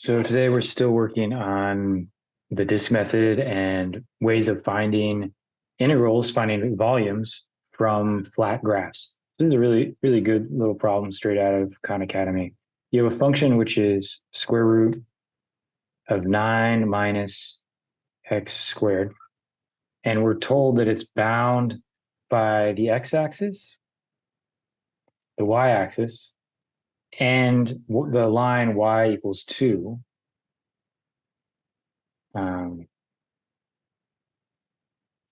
So today we're still working on the disk method and ways of finding integrals, finding volumes from flat graphs. This is a really, really good little problem straight out of Khan Academy. You have a function which is square root of 9 minus x squared, and we're told that it's bound by the x-axis, the y-axis, and the line y equals 2.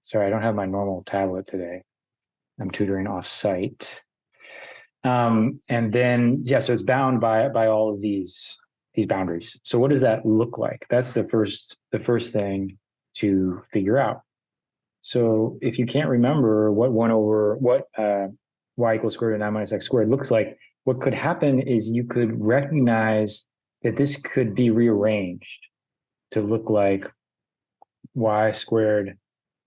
Sorry, I don't have my normal tablet today. I'm tutoring off-site. And then, yeah, so it's bound by all of these boundaries. So what does that look like? That's the first thing to figure out. So if you can't remember what y equals square root of 9 minus x squared looks like, what could happen is you could recognize that this could be rearranged to look like y squared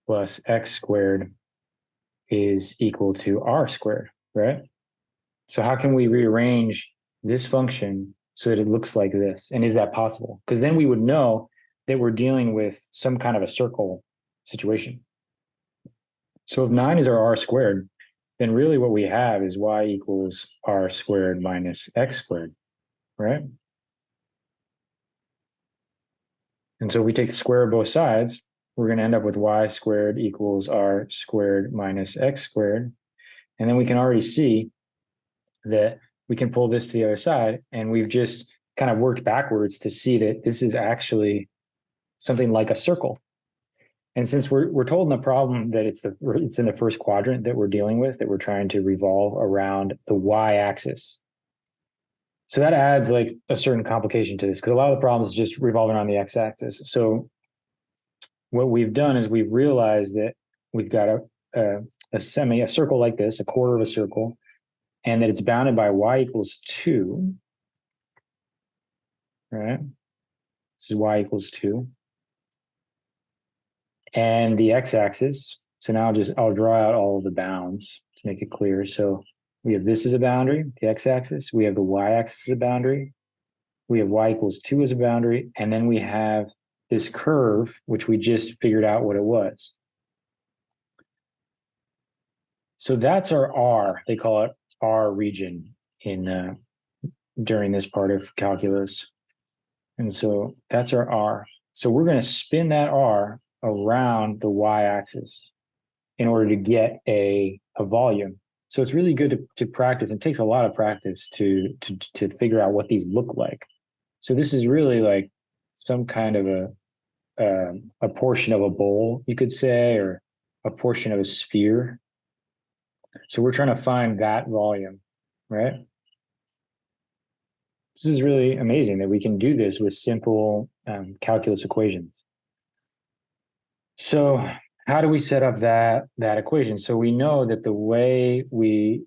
plus x squared is equal to r squared, right? So how can we rearrange this function so that it looks like this? And is that possible? Because then we would know that we're dealing with some kind of a circle situation. So if 9 is our r squared, then really what we have is y equals r squared minus x squared, right? And so we take the square of both sides, we're going to end up with y squared equals r squared minus x squared. And then we can already see that we can pull this to the other side, and we've just kind of worked backwards to see that this is actually something like a circle. And since we're told in the problem that it's in the first quadrant that we're dealing with, that we're trying to revolve around the y-axis. So that adds like a certain complication to this, because a lot of the problems is just revolving around the x-axis. So what we've done is we've realized that we've got a circle like this, a quarter of a circle, and that it's bounded by y equals 2, right? This is y equals 2. And the x-axis, so now I'll draw out all of the bounds to make it clear. So we have this as a boundary, the x-axis. We have the y-axis as a boundary. We have y equals 2 as a boundary. And then we have this curve, which we just figured out what it was. So that's our R. They call it R region during this part of calculus. And so that's our R. So we're going to spin that R around the y-axis in order to get a volume. So it's really good to practice. It takes a lot of practice to figure out what these look like. So this is really like some kind of a portion of a bowl, you could say, or a portion of a sphere. So we're trying to find that volume, right? This is really amazing that we can do this with simple calculus equations. So how do we set up that equation? So we know that the way we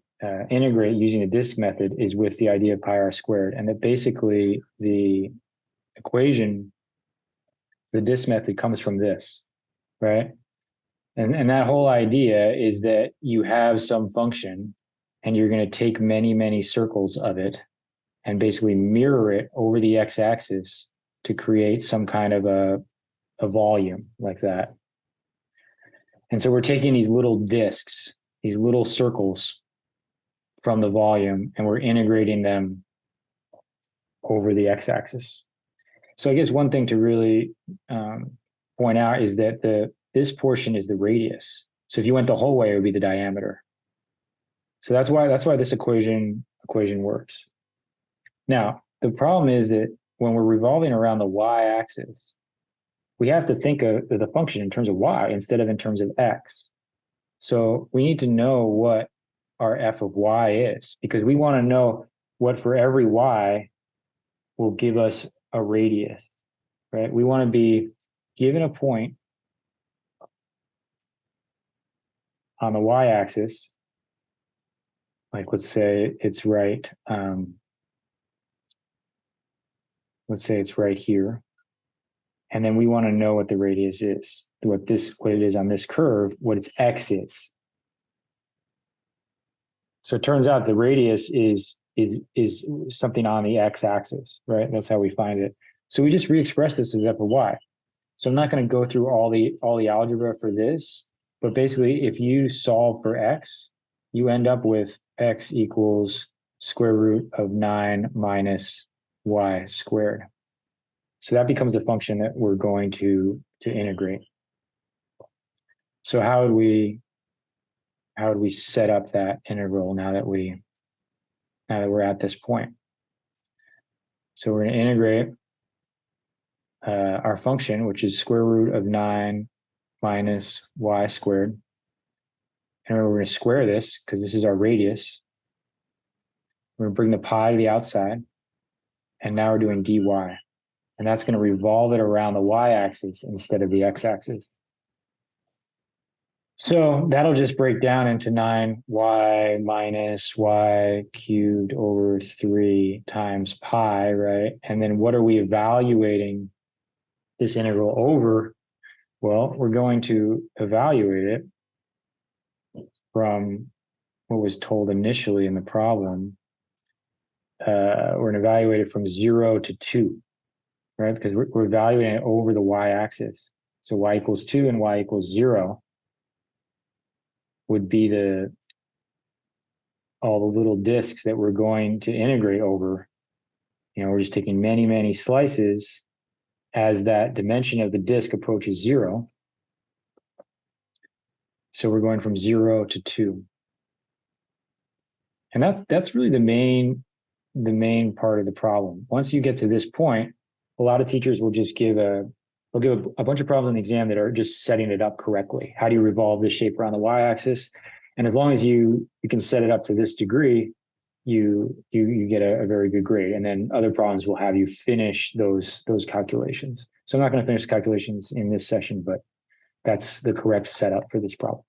integrate using the disk method is with the idea of pi r squared, and that basically the equation, the disk method comes from this, right? And that whole idea is that you have some function and you're going to take many, many circles of it and basically mirror it over the x-axis to create some kind of a volume like that. And so we're taking these little disks, these little circles from the volume, and we're integrating them over the x-axis. So I guess one thing to really point out is that this portion is the radius. So if you went the whole way, it would be the diameter. So that's why this equation works. Now, the problem is that when we're revolving around the y-axis, we have to think of the function in terms of y instead of in terms of x. So we need to know what our f of y is, because we want to know what for every y will give us a radius, right? We want to be given a point on the y-axis, like let's say it's right, let's say it's right here. And then we want to know what the radius is, what it is on this curve, what its x is. So it turns out the radius is something on the x-axis, right? That's how we find it. So we just re-express this as f of y. So I'm not going to go through all the algebra for this, but basically if you solve for x, you end up with x equals square root of 9 minus y squared. So that becomes the function that we're going to integrate. So how would we set up that integral now that we're at this point? So we're going to integrate our function, which is square root of 9 minus y squared. And we're going to square this because this is our radius. We're going to bring the pi to the outside. And now we're doing dy. And that's going to revolve it around the y-axis instead of the x-axis. So that'll just break down into 9y minus y cubed over 3 times pi, right? And then what are we evaluating this integral over? Well, we're going to evaluate it from what was told initially in the problem. We're going to evaluate it from 0 to 2, right? Because we're evaluating it over the y-axis. So y equals 2 and y equals 0 would be all the little disks that we're going to integrate over. You know, we're just taking many, many slices as that dimension of the disk approaches 0. So we're going from 0 to 2. And that's really the main part of the problem. Once you get to this point, a lot of teachers will just give a bunch of problems on the exam that are just setting it up correctly. How do you revolve this shape around the y-axis? And as long as you can set it up to this degree, you get a very good grade. And then other problems will have you finish those calculations. So I'm not going to finish calculations in this session, but that's the correct setup for this problem.